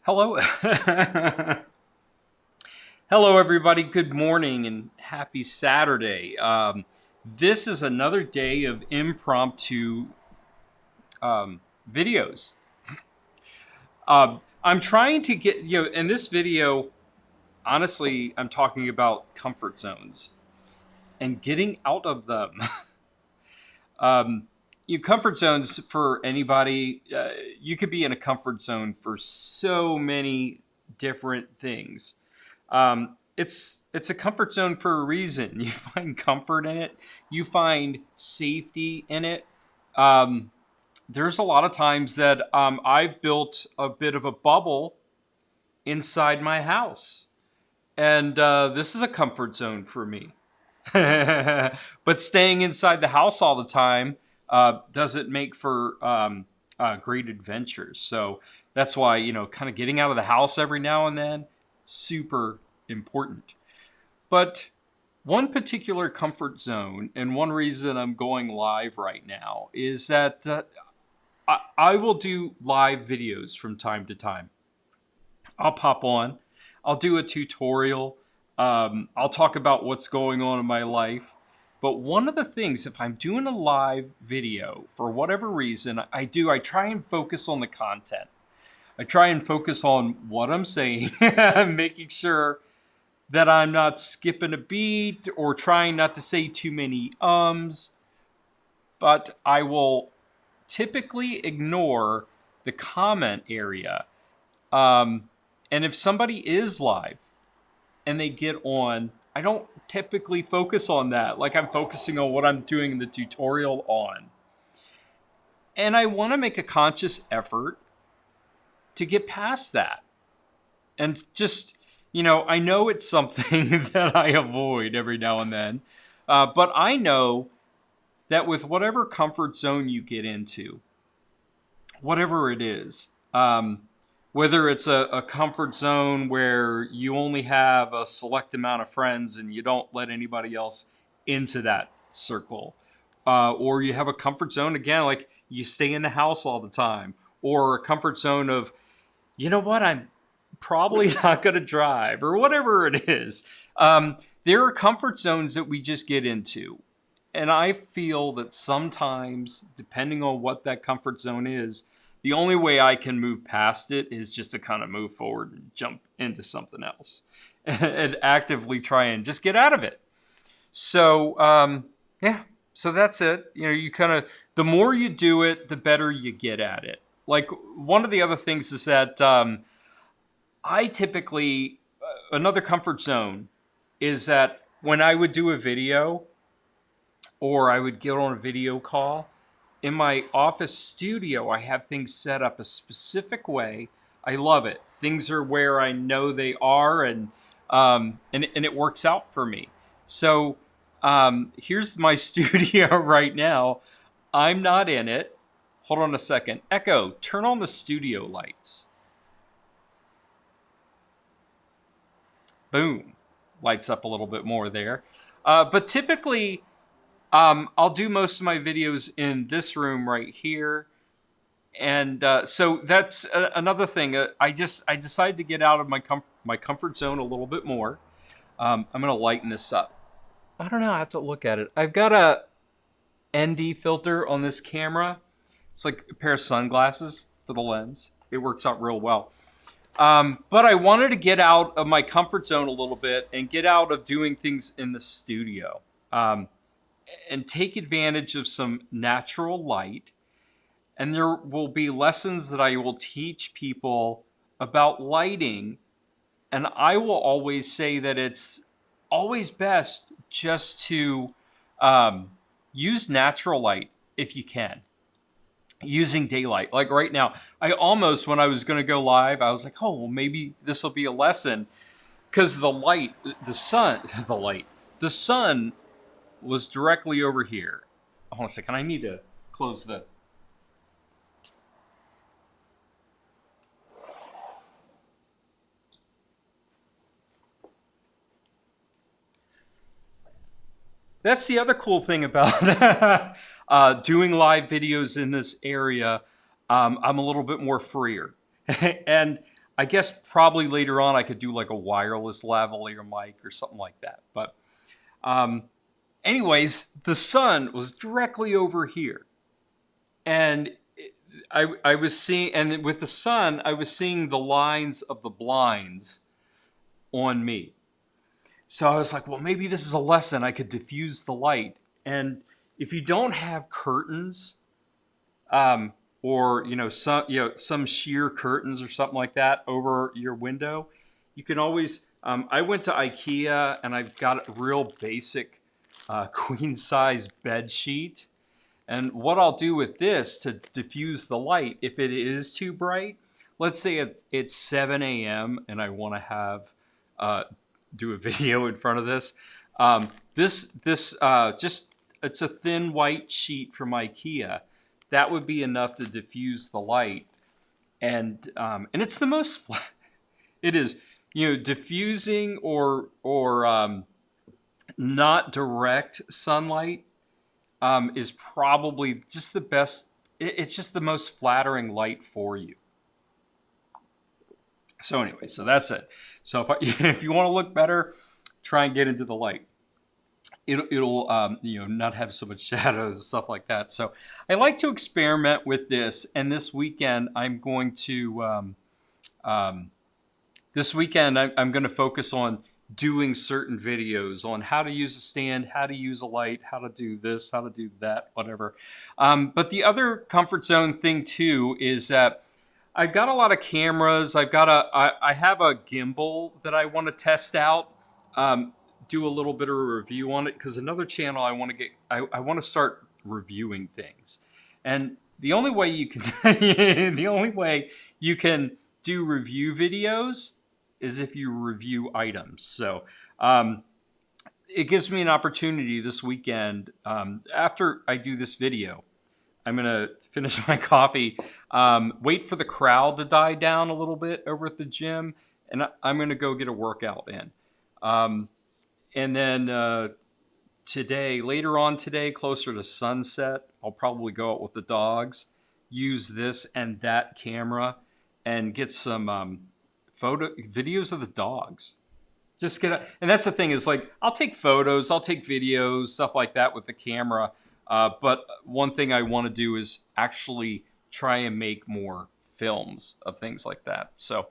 Hello. Hello, everybody. Good morning and happy Saturday. This is another day of impromptu videos. I'm trying to get, in this video, honestly, I'm talking about comfort zones and getting out of them. Comfort zones for anybody, you could be in a comfort zone for so many different things. It's a comfort zone for a reason. You find comfort in it. You find safety in it. Um, there's a lot of times that I've built a bit of a bubble inside my house, and this is a comfort zone for me. But staying inside the house all the time doesn't make for great adventures. So that's why, kind of getting out of the house every now and then, super important. But one particular comfort zone, and one reason I'm going live right now, is that I will do live videos from time to time. I'll pop on, I'll do a tutorial, I'll talk about what's going on in my life. But one of the things, if I'm doing a live video, for whatever reason, I try and focus on the content. I try and focus on what I'm saying, making sure that I'm not skipping a beat or trying not to say too many ums. But I will typically ignore the comment area. And if somebody is live and they get on, I don't typically focus on that. Like I'm focusing on what I'm doing the tutorial on. And I want to make a conscious effort to get past that. And just, I know it's something that I avoid every now and then. But I know that with whatever comfort zone you get into, whatever it is, whether it's a comfort zone where you only have a select amount of friends and you don't let anybody else into that circle, or you have a comfort zone, again, like you stay in the house all the time, or a comfort zone of, you know what, I'm probably not going to drive, or whatever it is. There are comfort zones that we just get into. And I feel that sometimes, depending on what that comfort zone is, the only way I can move past it is just to kind of move forward and jump into something else and actively try and just get out of it. So, yeah, so that's it. You kind of, the more you do it, the better you get at it. Like one of the other things is that I typically, another comfort zone is that when I would do a video or I would get on a video call, in my office studio, I have things set up a specific way. I love it. Things are where I know they are, and it works out for me. So here's my studio right now. I'm not in it. Hold on a second. Echo, turn on the studio lights. Boom. Lights up a little bit more there. But typically, I'll do most of my videos in this room right here. And so that's another thing. I decided to get out of my comfort zone a little bit more. I'm going to lighten this up. I don't know. I have to look at it. I've got a ND filter on this camera. It's like a pair of sunglasses for the lens. It works out real well. But I wanted to get out of my comfort zone a little bit and get out of doing things in the studio. And take advantage of some natural light. And there will be lessons that I will teach people about lighting. And I will always say that it's always best just to use natural light if you can. Using daylight. Like right now, I almost, when I was going to go live, I was like, oh, well, maybe this will be a lesson. Because the light, the sun was directly over here. Hold on a second. I need to close the... That's the other cool thing about doing live videos in this area. I'm a little bit more freer. And I guess probably later on I could do like a wireless lavalier mic or something like that. But um, anyways, the sun was directly over here, and I was seeing, and with the sun, I was seeing the lines of the blinds on me. So I was like, well, maybe this is a lesson. I could diffuse the light. And if you don't have curtains, or some sheer curtains or something like that over your window, you can always. I went to IKEA and I've got a real basic queen size bed sheet. And what I'll do with this to diffuse the light, if it is too bright, let's say it's 7 a.m. and I want to have do a video in front of this. This just it's a thin white sheet from IKEA. That would be enough to diffuse the light, and it's the most it is, diffusing or not direct sunlight is probably just the best. It's just the most flattering light for you. So anyway, so that's it. So if you want to look better, try and get into the light. It'll not have so much shadows and stuff like that. So I like to experiment with this. And this weekend I'm going to I'm going to focus on doing certain videos on how to use a stand, how to use a light, how to do this, how to do that, whatever. But the other comfort zone thing too is that I've got a lot of cameras. I have a gimbal that I want to test out, do a little bit of a review on it, because another channel I want to start reviewing things. And the only way you can do review videos is if you review items. So it gives me an opportunity this weekend, after I do this video. I'm going to finish my coffee, wait for the crowd to die down a little bit over at the gym, and I'm going to go get a workout in. And then later on today, closer to sunset, I'll probably go out with the dogs, use this and that camera, and get some videos of the dogs. And that's the thing is, like, I'll take photos, I'll take videos, stuff like that with the camera. But one thing I want to do is actually try and make more films of things like that. So,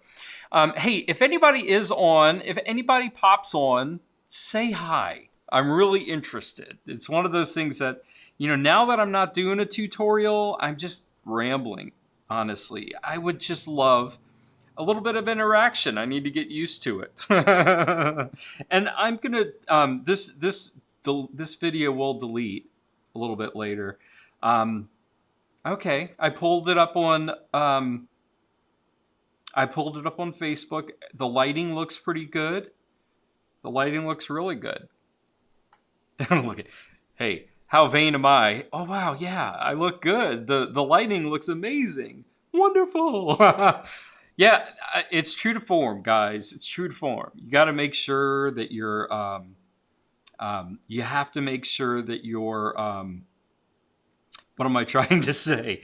hey, if anybody pops on, say hi. I'm really interested. It's one of those things that, now that I'm not doing a tutorial, I'm just rambling, honestly. I would just love a little bit of interaction. I need to get used to it. And I'm going to, this video will delete a little bit later. Okay, I pulled it up on Facebook. The lighting looks pretty good. The lighting looks really good. Look at, hey, how vain am I? Oh wow, yeah, I look good. The lighting looks amazing. Wonderful. Yeah, it's true to form, guys. It's true to form. You got to make sure that you're you have to make sure that you're, what am I trying to say?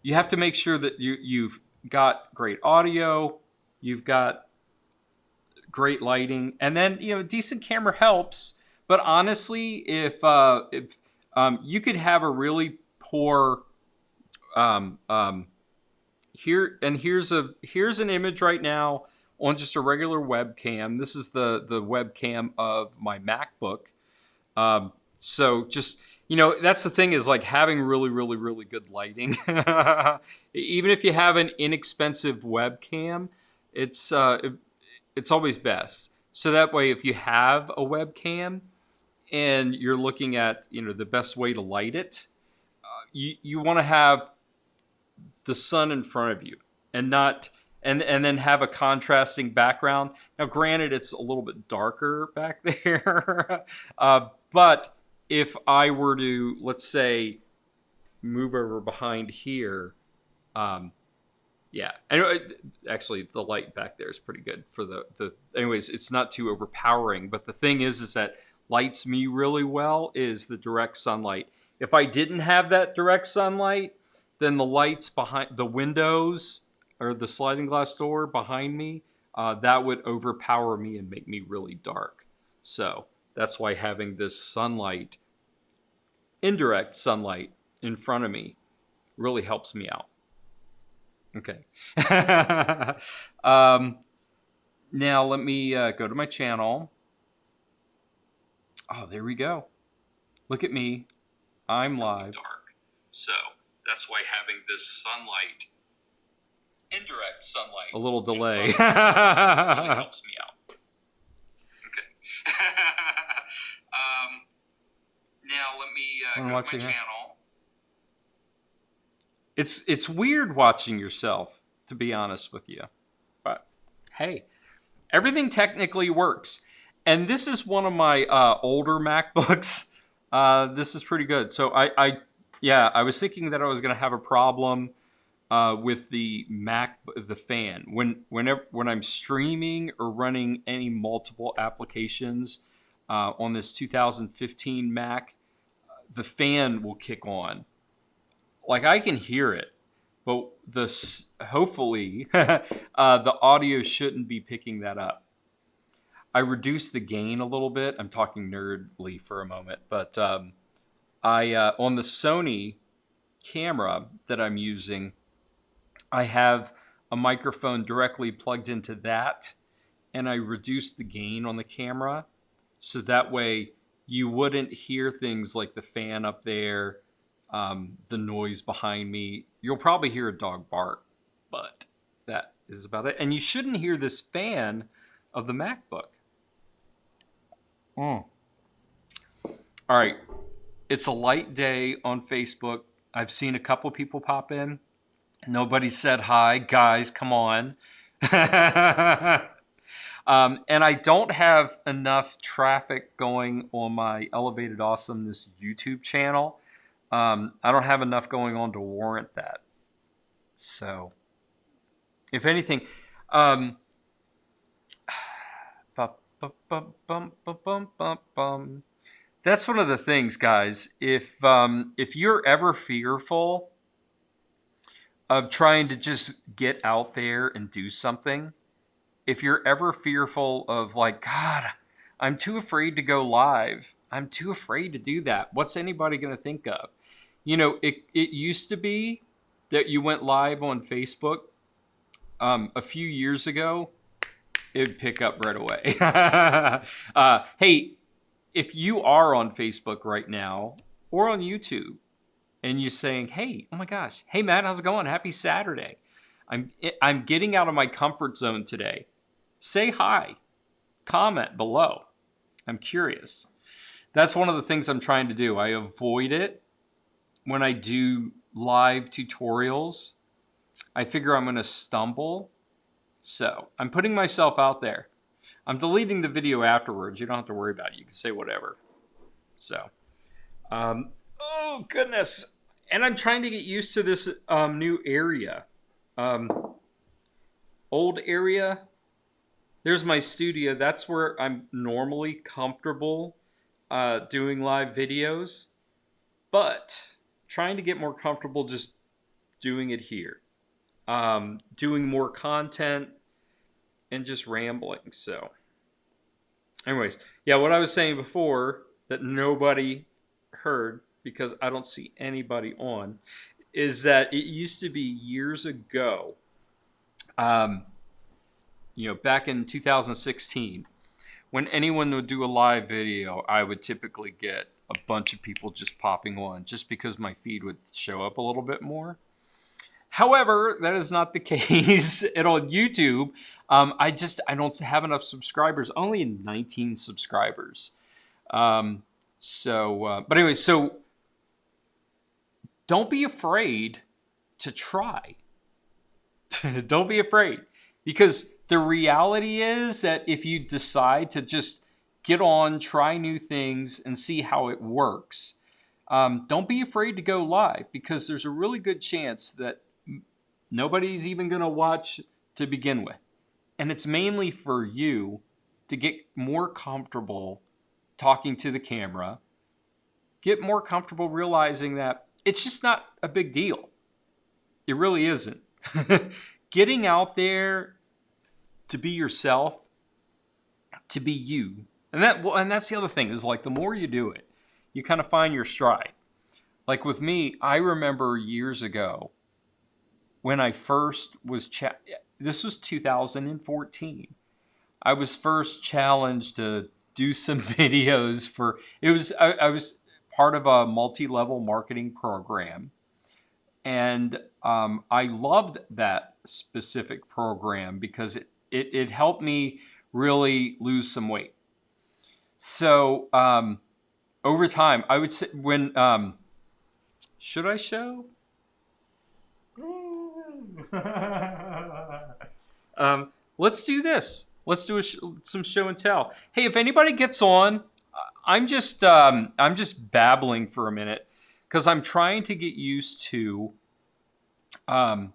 You have to make sure that you've got great audio, you've got great lighting, and then, decent camera helps. But honestly, if you could have a really poor, here's an image right now on just a regular webcam. This is the webcam of my MacBook. So just, that's the thing is, like, having really, really, really good lighting. Even if you have an inexpensive webcam, it's always best. So that way, if you have a webcam and you're looking at, the best way to light it, you want to have the sun in front of you and not, and then have a contrasting background. Now, granted, it's a little bit darker back there, but if I were to, let's say, move over behind here, yeah, anyway, actually, the light back there is pretty good for the. Anyways, it's not too overpowering. But the thing is that lights me really well is the direct sunlight. If I didn't have that direct sunlight, then the lights behind the windows or the sliding glass door behind me, that would overpower me and make me really dark. So that's why having this sunlight, indirect sunlight in front of me, really helps me out. Okay. Now let me go to my channel. Oh, there we go. Look at me. I'm live. Dark. So that's why having this sunlight, indirect sunlight, a little delay, really helps me out. Okay. Now let me go to my channel. It's weird watching yourself, to be honest with you. But hey, everything technically works. And this is one of my older MacBooks. This is pretty good. So I was thinking that I was going to have a problem with the fan. When I'm streaming or running any multiple applications on this 2015 Mac, the fan will kick on. Like, I can hear it, but hopefully the audio shouldn't be picking that up. I reduced the gain a little bit. I'm talking nerdly for a moment, but on the Sony camera that I'm using, I have a microphone directly plugged into that, and I reduced the gain on the camera so that way you wouldn't hear things like the fan up there, the noise behind me. You'll probably hear a dog bark, but that is about it. And you shouldn't hear this fan of the MacBook. All right. It's a light day on Facebook. I've seen a couple people pop in. Nobody said hi. Guys, come on. And I don't have enough traffic going on my Elevated Awesomeness YouTube channel. I don't have enough going on to warrant that. So, if anything, that's one of the things, guys. If you're ever fearful of trying to just get out there and do something, if you're ever fearful of like, God, I'm too afraid to go live, I'm too afraid to do that, what's anybody going to think of? You know, it used to be that you went live on Facebook a few years ago, it would pick up right away. Hey, if you are on Facebook right now or on YouTube and you're saying, hey, oh my gosh, hey Matt, how's it going? Happy Saturday. I'm getting out of my comfort zone today. Say hi. Comment below. I'm curious. That's one of the things I'm trying to do. I avoid it when I do live tutorials. I figure I'm going to stumble. So I'm putting myself out there. I'm deleting the video afterwards. You don't have to worry about it. You can say whatever. So, oh goodness. And I'm trying to get used to this new area. Old area. There's my studio. That's where I'm normally comfortable doing live videos. But trying to get more comfortable just doing it here. Doing more content and just rambling. So anyways, yeah, what I was saying before that nobody heard because I don't see anybody on is that it used to be years ago, back in 2016, when anyone would do a live video, I would typically get a bunch of people just popping on just because my feed would show up a little bit more. However, that is not the case. And on YouTube, I don't have enough subscribers. Only 19 subscribers. But anyway, so don't be afraid to try. Don't be afraid. Because the reality is that if you decide to just get on, try new things, and see how it works, don't be afraid to go live. Because there's a really good chance that nobody's even going to watch to begin with. And it's mainly for you to get more comfortable talking to the camera, get more comfortable realizing that it's just not a big deal. It really isn't. getting out there to be yourself, to be you. And that's the other thing is like the more you do it, you kind of find your stride. Like with me, I remember years ago when I first was this was 2014. I was first challenged to do some videos for I was part of a multi-level marketing program, and I loved that specific program because it helped me really lose some weight. So over time, I would say when should I show? Let's do this. Let's do some show and tell. Hey, if anybody gets on, I'm just babbling for a minute because I'm trying to get used to. I'm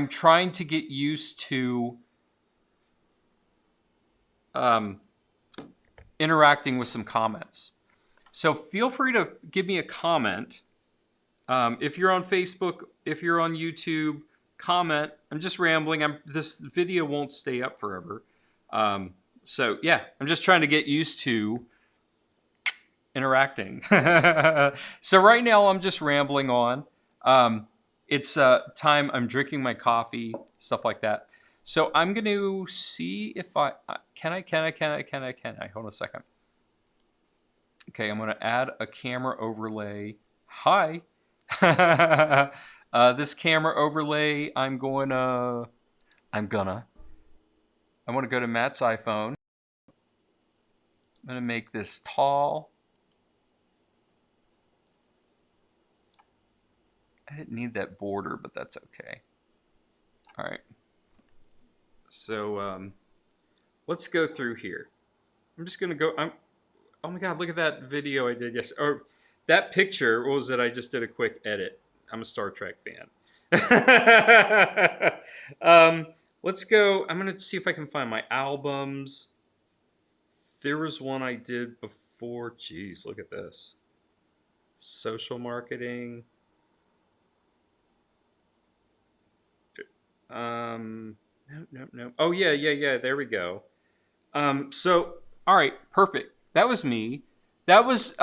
trying to get used to interacting with some comments. So feel free to give me a comment. If you're on Facebook, if you're on YouTube, comment. I'm just rambling. This video won't stay up forever. So yeah, I'm just trying to get used to interacting. So right now I'm just rambling on. It's time. I'm drinking my coffee, stuff like that. So I'm going to see if can I? Hold on a second. Okay, I'm going to add a camera overlay. Hi. This camera overlay, I want to go to Matt's iPhone. I'm going to make this tall. I didn't need that border, but that's okay. All right. So let's go through here. I'm just going to go. Oh my God, look at that video I did yesterday. Or that picture, what was it? I just did a quick edit. I'm a Star Trek fan. Let's go. I'm going to see if I can find my albums. There was one I did before. Jeez, look at this. Social marketing. No. Oh, yeah. There we go. So, all right, perfect. That was me. That was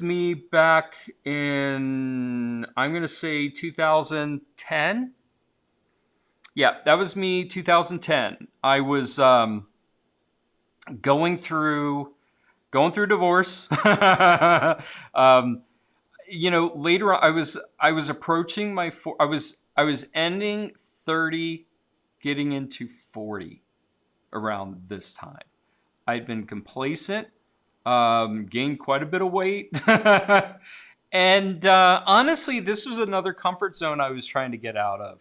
me back in, I'm going to say 2010. Yeah, that was me 2010. I was going through divorce. Later on, I was approaching my I was ending 30, getting into 40 around this time. I'd been complacent, gained quite a bit of weight. And honestly, this was another comfort zone I was trying to get out of.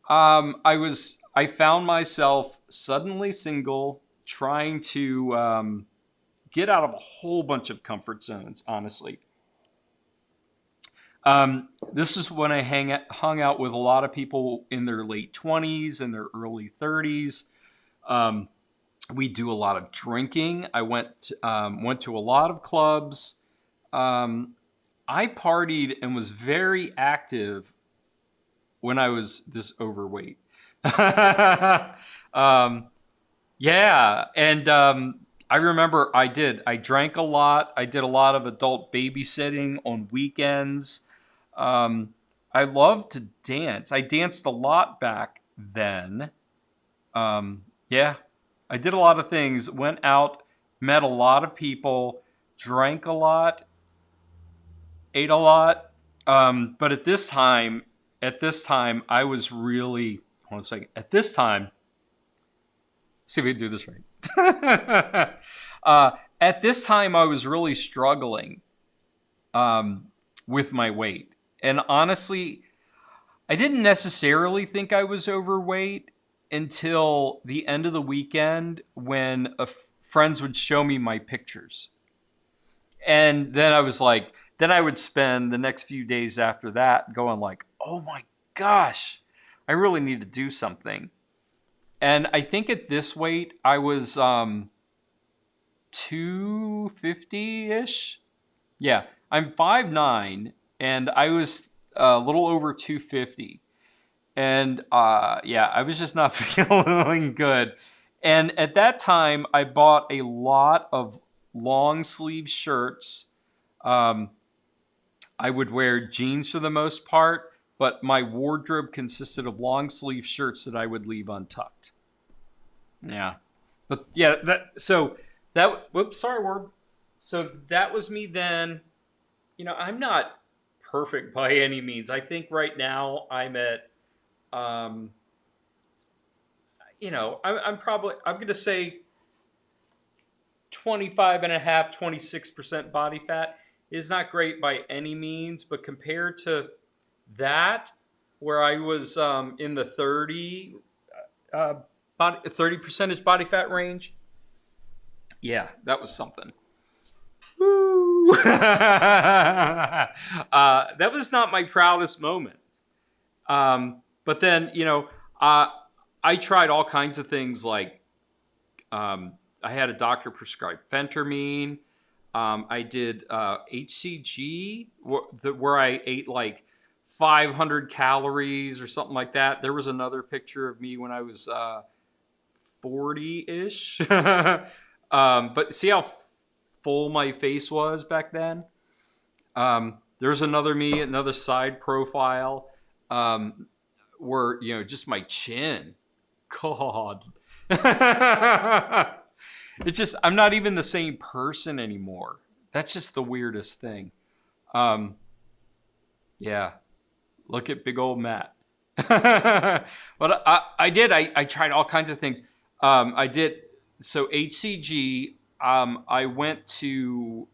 I found myself suddenly single, trying to get out of a whole bunch of comfort zones, honestly. This is when I hung out with a lot of people in their late 20s and their early 30s. We do a lot of drinking. I went to a lot of clubs. I partied and was very active when I was this overweight. Yeah, and I remember I drank a lot. I did a lot of adult babysitting on weekends. I loved to dance. I danced a lot back then. Yeah, I did a lot of things. Went out, met a lot of people, drank a lot, ate a lot. But at this time, I was really, hold on a second. At this time, see if we can do this right. At this time, I was really struggling with my weight. And honestly, I didn't necessarily think I was overweight until the end of the weekend when friends would show me my pictures. And then I was like, then I would spend the next few days after that going like, oh my gosh, I really need to do something. And I think at this weight, I was 250-ish. Yeah, I'm 5'9", and I was a little over 250. And yeah, I was just not feeling good. And at that time, I bought a lot of long sleeve shirts. Um, I would wear jeans for the most part, but my wardrobe consisted of long sleeve shirts that I would leave untucked. Yeah. But yeah, whoops, sorry, word. So that was me then. I'm not perfect by any means. I think right now I'm at, um, I'm going to say 25 and a half, 26% body fat is not great by any means, but compared to that, where I was in the 30 percentage body fat range, yeah, that was something. Woo! That was not my proudest moment. But then, I tried all kinds of things like I had a doctor prescribe phentermine. I did HCG, where I ate like 500 calories or something like that. There was another picture of me when I was 40-ish. But see how full my face was back then? There's another me, another side profile, where, just my chin. God. It's just, I'm not even the same person anymore. That's just the weirdest thing. Yeah. Look at big old Matt. But I tried all kinds of things. I did, so HCG, I went to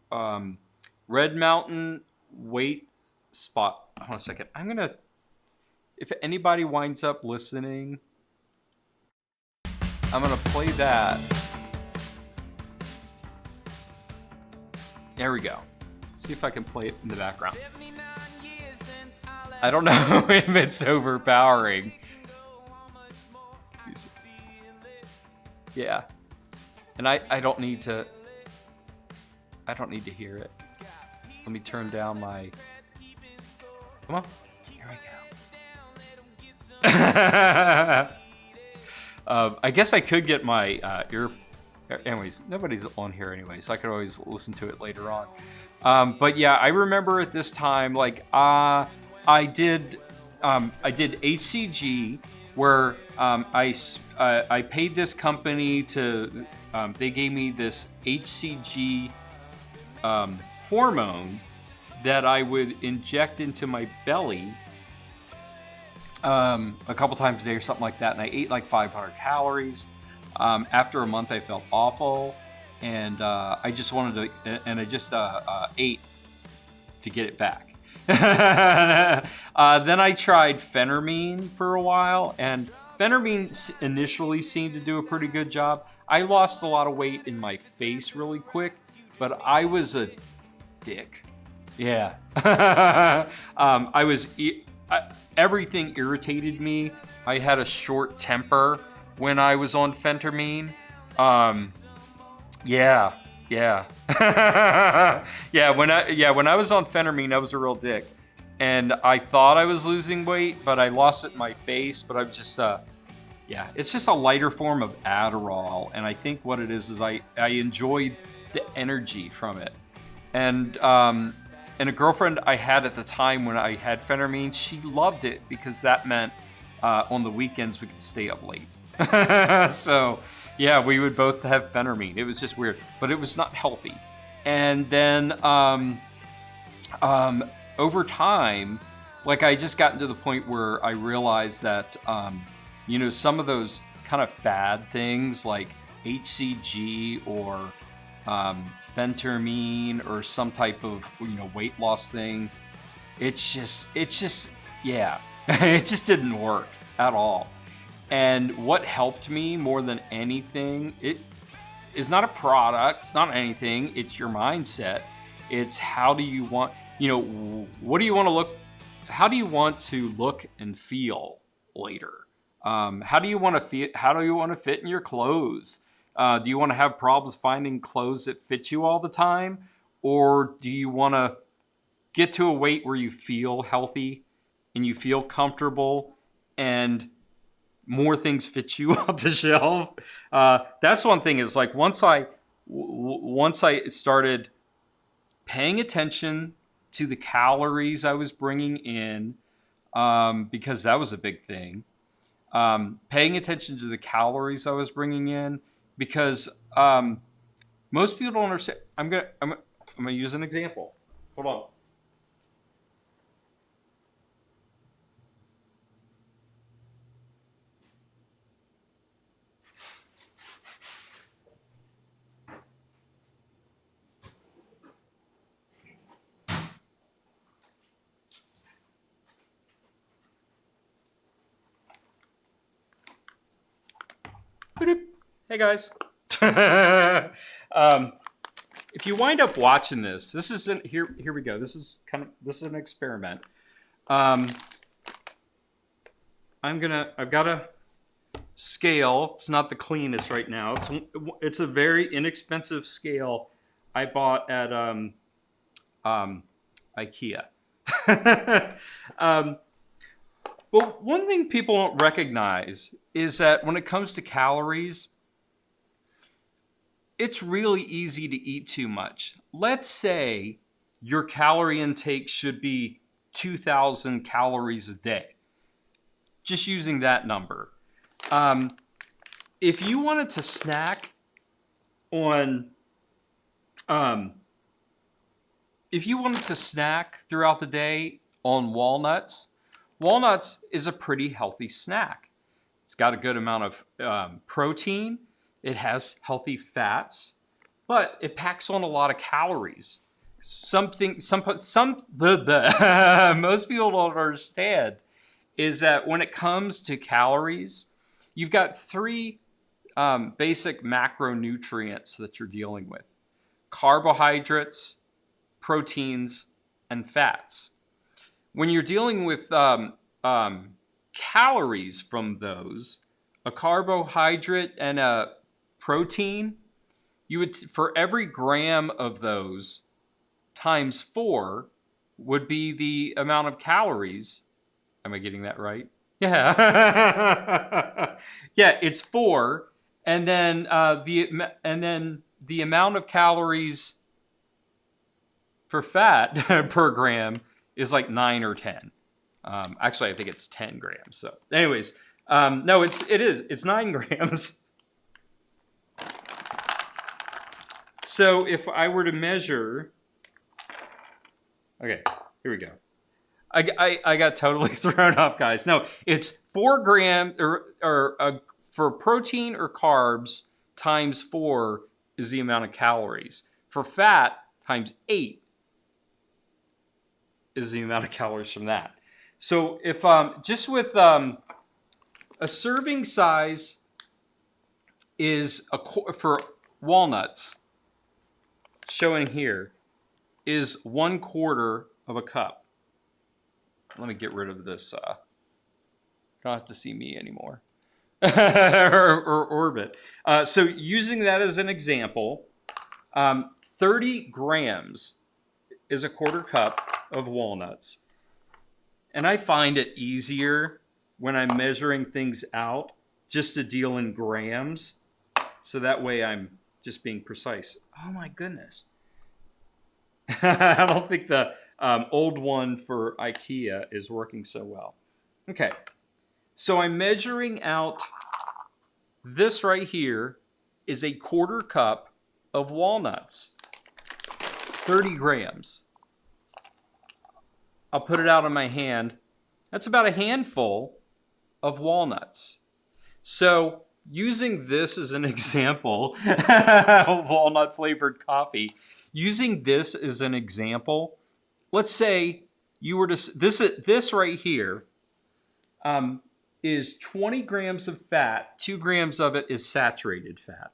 Red Mountain Weight Spot. Hold on a second. If anybody winds up listening, I'm going to play that. There we go. See if I can play it in the background. I don't know if it's overpowering. Yeah. And I don't need to hear it. Let me turn down my... Come on. Here we go. I guess I could get my ear... Anyways, nobody's on here anyway, so I could always listen to it later on. But yeah, I remember at this time, like, I did HCG, where I paid this company to... they gave me this HCG hormone that I would inject into my belly a couple times a day or something like that, and I ate like 500 calories. After a month, I felt awful, and I just wanted to, and I just ate to get it back. Then I tried phentermine for a while, and phentermine initially seemed to do a pretty good job. I lost a lot of weight in my face really quick, but I was a dick. Yeah. Everything irritated me. I had a short temper when I was on phentermine. Yeah. Yeah, when I was on phentermine, I was a real dick. And I thought I was losing weight, but I lost it in my face. But I'm just, it's just a lighter form of Adderall. And I think what it is I enjoyed the energy from it. And a girlfriend I had at the time when I had phentermine, she loved it because that meant on the weekends we could stay up late. So, yeah, we would both have phentermine. It was just weird, but it was not healthy. And then over time, like, I just gotten to the point where I realized that, some of those kind of fad things like HCG or phentermine or some type of, weight loss thing, it's just, yeah, it just didn't work at all. And what helped me more than anything, it is not a product, it's not anything, it's your mindset. It's how do you want, what do you want to look, how do you want to look and feel later? How do you want to feel, how do you want to fit in your clothes? Do you want to have problems finding clothes that fit you all the time? Or do you want to get to a weight where you feel healthy and you feel comfortable and more things fit you off the shelf. That's one thing is like once I started paying attention to the calories I was bringing in, because that was a big thing. Paying attention to the calories I was bringing in, because most people don't understand. I'm gonna use an example. Hold on. Hey guys. If you wind up watching this isn't here. Here we go. This is an experiment. I've got a scale. It's not the cleanest right now. It's a very inexpensive scale I bought at IKEA. Well, one thing people don't recognize is that when it comes to calories, it's really easy to eat too much. Let's say your calorie intake should be 2,000 calories a day. Just using that number. If you wanted to snack on, if you wanted to snack throughout the day on walnuts is a pretty healthy snack. It's got a good amount of protein. It has healthy fats, but it packs on a lot of calories. Most people don't understand is that when it comes to calories, you've got three basic macronutrients that you're dealing with: carbohydrates, proteins, and fats. When you're dealing with calories from those, a carbohydrate and a protein, you would, for every gram of those, times 4 would be the amount of calories. Am I getting that right? Yeah. Yeah, it's 4, and then the amount of calories for fat per gram is like 9 or 10. Actually, I think it's 10 grams. So, anyways, no, it's 9 grams. So if I were to measure, okay, here we go. I got totally thrown off, guys. No, it's 4 grams for protein or carbs times 4 is the amount of calories. For fat times 8 is the amount of calories from that. So if just with a serving size is for walnuts, showing here, is 1/4 of a cup. Let me get rid of this. Don't have to see me anymore. or orbit. So using that as an example, 30 grams is 1/4 cup of walnuts. And I find it easier when I'm measuring things out just to deal in grams. So that way I'm just being precise. Oh my goodness. I don't think the old one for IKEA is working so well. Okay. So I'm measuring out, this right here is 1/4 cup of walnuts. 30 grams. I'll put it out on my hand. That's about a handful of walnuts. So using this as an example of walnut flavored coffee, using this as an example, let's say you were to, this right here is 20 grams of fat. 2 grams of it is saturated fat.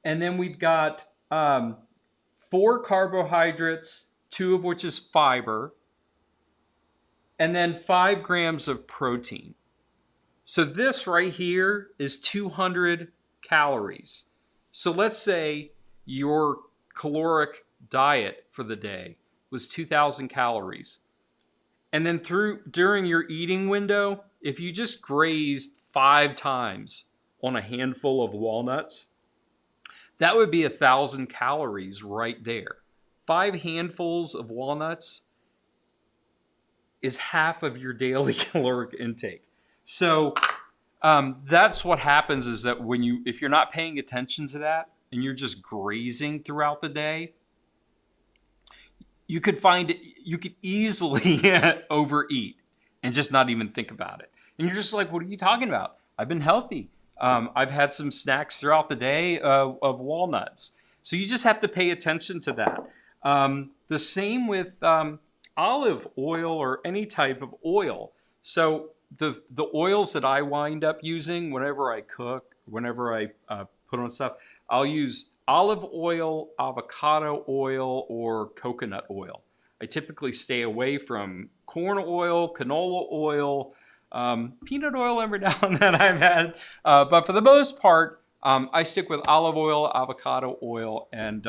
And then we've got 4 carbohydrates, 2 of which is fiber, and then 5 grams of protein. So this right here is 200 calories. So let's say your caloric diet for the day was 2,000 calories. And then during your eating window, if you just grazed 5 times on a handful of walnuts, that would be 1,000 calories right there. 5 handfuls of walnuts is half of your daily caloric intake. So that's what happens, is that if you're not paying attention to that and you're just grazing throughout the day, you could easily overeat and just not even think about it. And you're just like, what are you talking about? I've been healthy. I've had some snacks throughout the day of walnuts. So you just have to pay attention to that. The same with olive oil or any type of oil. So the oils that I wind up using whenever I cook, whenever I put on stuff, I'll use olive oil, avocado oil, or coconut oil. I typically stay away from corn oil, canola oil, peanut oil every now and then I've had. But for the most part, I stick with olive oil, avocado oil, and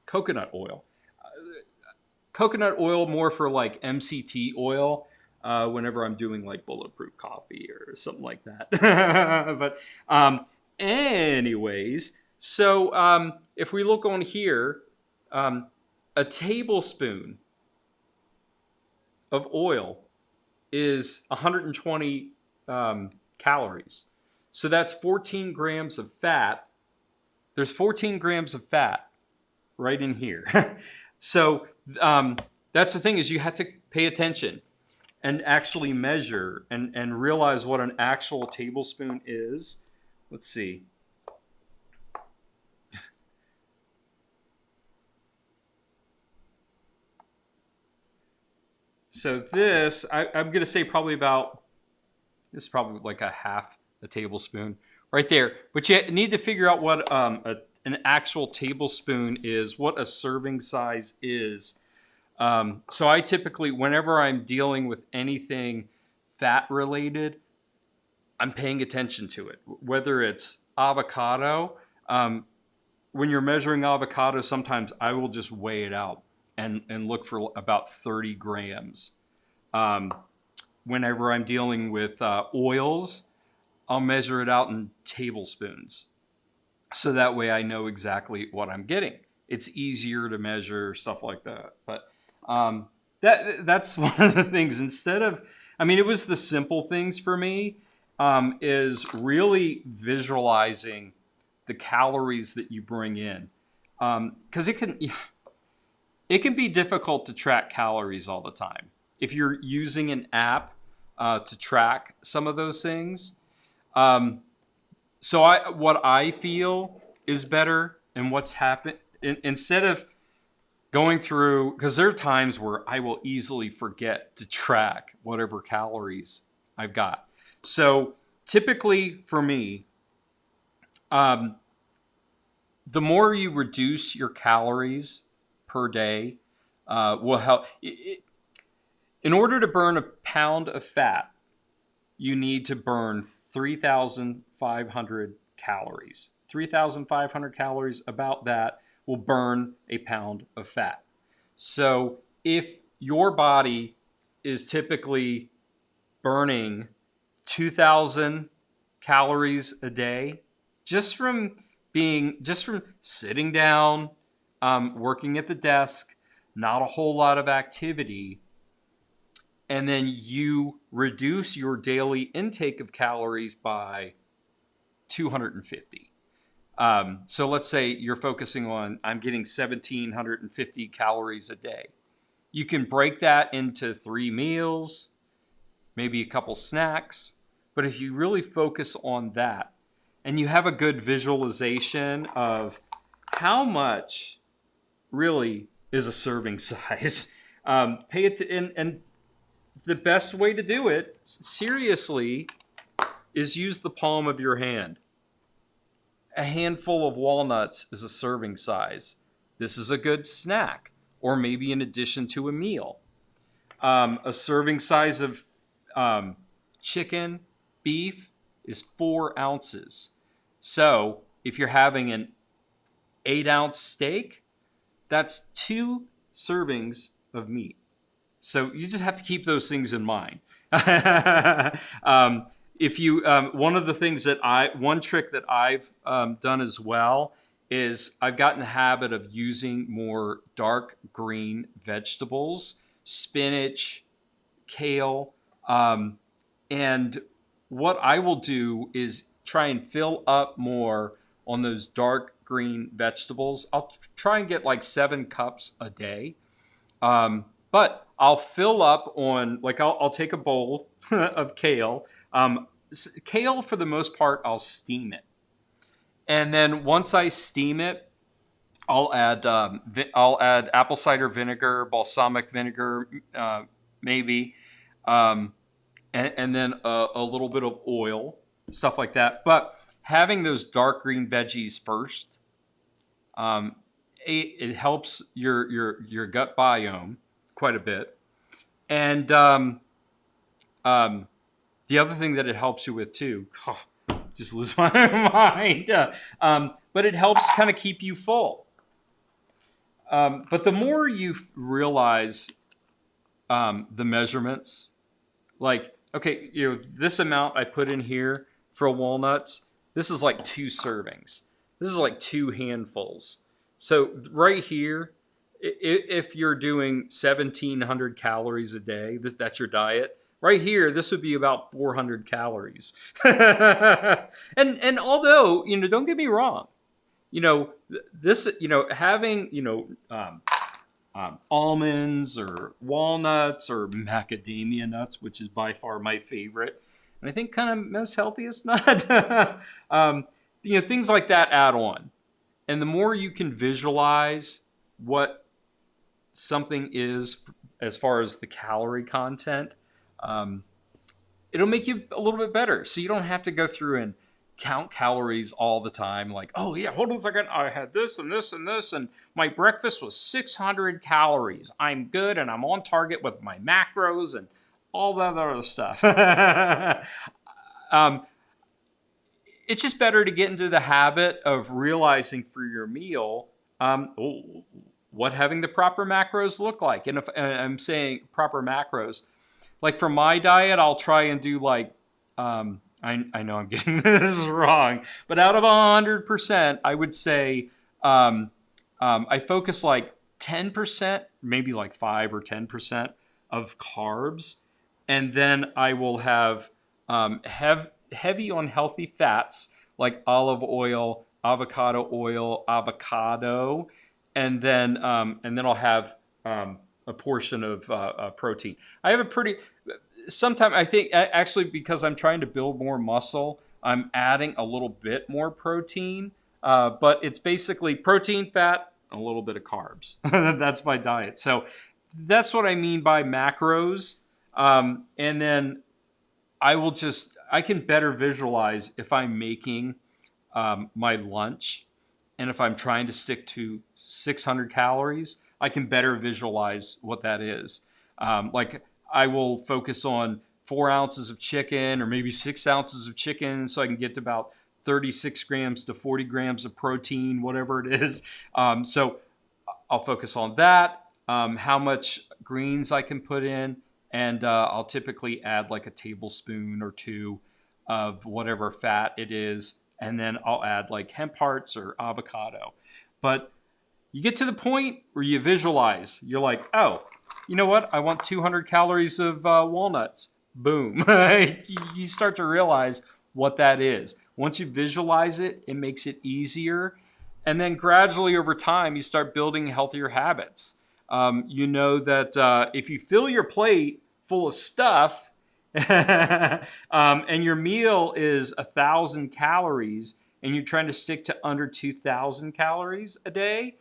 coconut oil. Coconut oil more for like MCT oil, whenever I'm doing like bulletproof coffee or something like that. But anyways, so if we look on here, a tablespoon of oil is 120 calories. So that's 14 grams of fat. There's 14 grams of fat right in here. So that's the thing, is you have to pay attention and actually measure and realize what an actual tablespoon is. Let's see. So this, I'm going to say probably this is probably like a half a tablespoon right there. But you need to figure out what an actual tablespoon is, what a serving size is. So I typically, whenever I'm dealing with anything fat related, I'm paying attention to it. Whether it's avocado, when you're measuring avocado, sometimes I will just weigh it out and look for about 30 grams. Whenever I'm dealing with oils, I'll measure it out in tablespoons. So that way I know exactly what I'm getting. It's easier to measure, stuff like that. But that's one of the things. Instead of, it was the simple things for me, is really visualizing the calories that you bring in. Because it can be difficult to track calories all the time. If you're using an app to track some of those things. So what I feel is better, and what's happened, instead of going through, because there are times where I will easily forget to track whatever calories I've got. So typically for me, the more you reduce your calories per day will help. In order to burn a pound of fat, you need to burn 3,500 calories. 3,500 calories, about that, will burn a pound of fat. So if your body is typically burning 2,000 calories a day, just from sitting down, working at the desk, not a whole lot of activity, and then you reduce your daily intake of calories by 250. So let's say you're focusing on, I'm getting 1,750 calories a day. You can break that into 3 meals, maybe a couple snacks. But if you really focus on that, and you have a good visualization of how much really is a serving size, pay it to, and the best way to do it, seriously, is use the palm of your hand. A handful of walnuts is a serving size. This is a good snack, or maybe in addition to a meal. A serving size of chicken, beef is 4 ounces. So if you're having an 8-ounce steak, that's 2 servings of meat. So you just have to keep those things in mind. If you one of the things that one trick that I've done as well is I've gotten the habit of using more dark green vegetables, spinach, kale, and what I will do is try and fill up more on those dark green vegetables. I'll try and get like 7 cups a day. But I'll fill up on, like, I'll take a bowl of kale. Kale, for the most part, I'll steam it. And then once I steam it, I'll add apple cider vinegar, balsamic vinegar, maybe, um, and then a little bit of oil, stuff like that. But having those dark green veggies first, um, it helps your gut biome quite a bit. And the other thing that it helps you with too, just lose my mind. But it helps kind of keep you full. But the more you realize the measurements, like, okay, this amount I put in here for walnuts, this is like 2 servings. This is like 2 handfuls. So right here, if you're doing 1,700 calories a day, that's your diet. Right here, this would be about 400 calories. And although, don't get me wrong, this, having, almonds or walnuts or macadamia nuts, which is by far my favorite, and I think kind of most healthiest nut, things like that add on. And the more you can visualize what something is as far as the calorie content, it'll make you a little bit better. So you don't have to go through and count calories all the time. Like, oh yeah, hold on a second. I had this and this and this, and my breakfast was 600 calories. I'm good, and I'm on target with my macros and all that other stuff. It's just better to get into the habit of realizing for your meal what having the proper macros look like. And if I'm saying proper macros, like for my diet, I'll try and do like, I know I'm getting this wrong, but out of 100%, I would say I focus like 10%, maybe like 5 or 10% of carbs. And then I will have heavy on healthy fats like olive oil, avocado, and then I'll have a portion of protein. I have a pretty. Sometimes I think actually because I'm trying to build more muscle, I'm adding a little bit more protein, but it's basically protein, fat, a little bit of carbs. That's my diet. So that's what I mean by macros. And then I can better visualize if I'm making my lunch, and if I'm trying to stick to 600 calories, I can better visualize what that is. Like I will focus on 4 ounces of chicken or maybe 6 ounces of chicken so I can get to about 36 grams to 40 grams of protein, whatever it is. So I'll focus on that, how much greens I can put in, and I'll typically add like a tablespoon or 2 of whatever fat it is, and then I'll add like hemp hearts or avocado. But you get to the point where you visualize, you're like, oh, you know what? I want 200 calories of walnuts. Boom. You start to realize what that is. Once you visualize it, it makes it easier. And then gradually over time, you start building healthier habits. You know that if you fill your plate full of stuff and your meal is 1,000 calories and you're trying to stick to under 2,000 calories a day,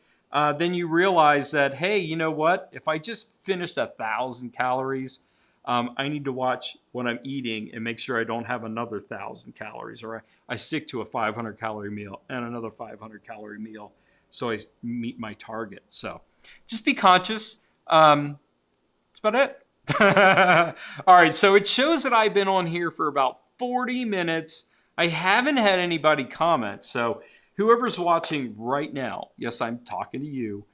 then you realize that, hey, you know what? If I just finished 1,000 calories, I need to watch what I'm eating and make sure I don't have another 1,000 calories, or I stick to a 500 calorie meal and another 500 calorie meal so I meet my target. So just be conscious. That's about it. All right, so it shows that I've been on here for about 40 minutes. I haven't had anybody comment, so whoever's watching right now, yes, I'm talking to you.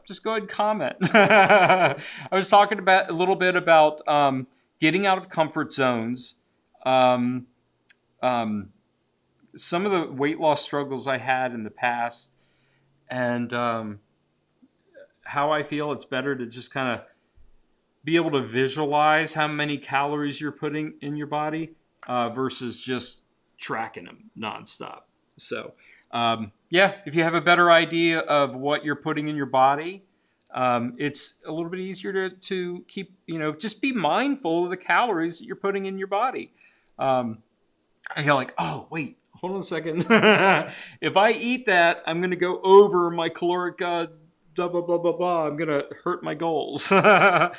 Just go ahead and comment. I was talking about a little bit about, getting out of comfort zones. Um, um, some of the weight loss struggles I had in the past, and how I feel it's better to just kind of be able to visualize how many calories you're putting in your body versus just tracking them nonstop. So, yeah, if you have a better idea of what you're putting in your body, it's a little bit easier to keep, just be mindful of the calories that you're putting in your body. And you're like, oh, wait, hold on a second. If I eat that, I'm going to go over my caloric blah, blah, blah, blah, blah. I'm going to hurt my goals. And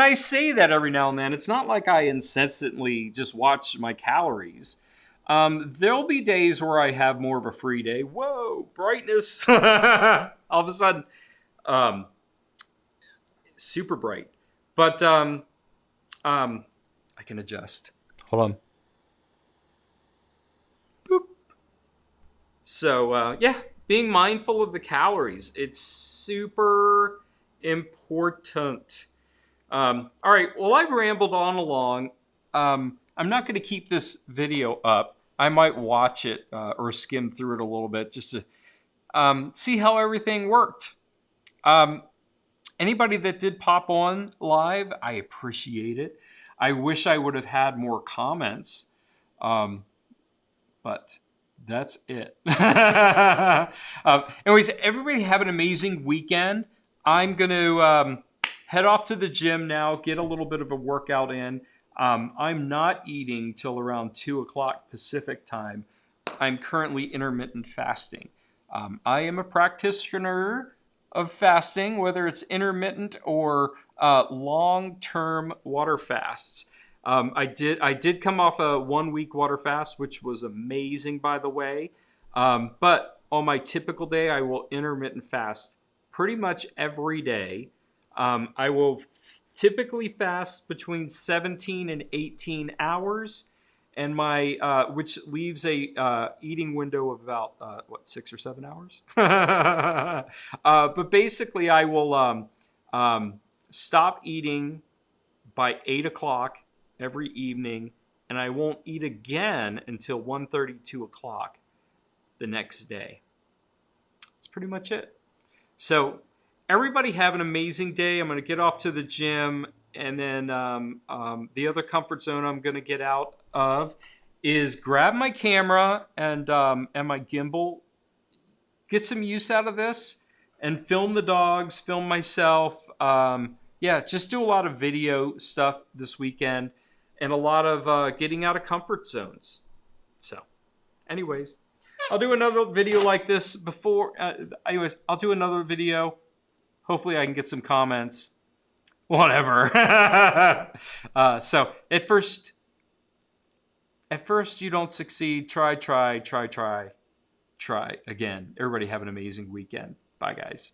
I say that every now and then. It's not like I incessantly just watch my calories. There'll be days where I have more of a free day. Whoa, brightness. All of a sudden, super bright. But I can adjust. Hold on. Boop. So, yeah, being mindful of the calories. It's super important. All right, well, I've rambled on along. I'm not going to keep this video up. I might watch it or skim through it a little bit just to see how everything worked. Anybody that did pop on live, I appreciate it. I wish I would have had more comments, but that's it. Anyways, everybody have an amazing weekend. I'm going to head off to the gym now, get a little bit of a workout in. I'm not eating till around 2 o'clock Pacific time. I'm currently intermittent fasting. I am a practitioner of fasting, whether it's intermittent or long-term water fasts. I did come off a 1 week water fast, which was amazing, by the way. But on my typical day, I will intermittent fast pretty much every day. I will typically fast between 17 and 18 hours, and my which leaves a eating window of about 6 or 7 hours. But basically, I will stop eating by 8 o'clock every evening, and I won't eat again until 1:30, 2 o'clock the next day. That's pretty much it. So everybody have an amazing day. I'm going to get off to the gym, and then the other comfort zone I'm going to get out of is grab my camera and my gimbal, get some use out of this, and film the dogs, film myself. Yeah, just do a lot of video stuff this weekend and a lot of getting out of comfort zones. So, anyways, I'll do another video like this before. I'll do another video. Hopefully I can get some comments. Whatever. So at first you don't succeed. Try again. Everybody have an amazing weekend. Bye, guys.